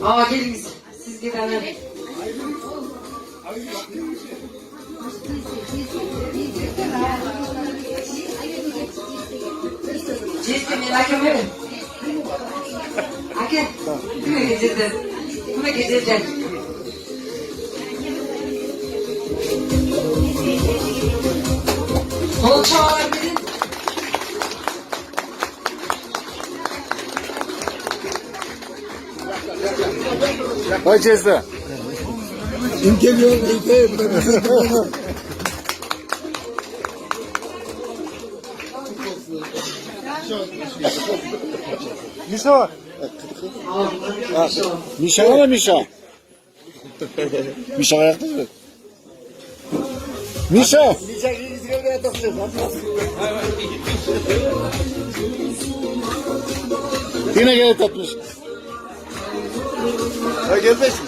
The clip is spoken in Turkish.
Aa gelin siz gidelim. Cesur merak etmeyin. Ake, kime getirdin? Kime getirdin? Kolça alabilir. Ой, честно. Миша. Миша ama Миша. Миша ayakta mı? Миша. Yine geri tatmış. Ha gelmesin.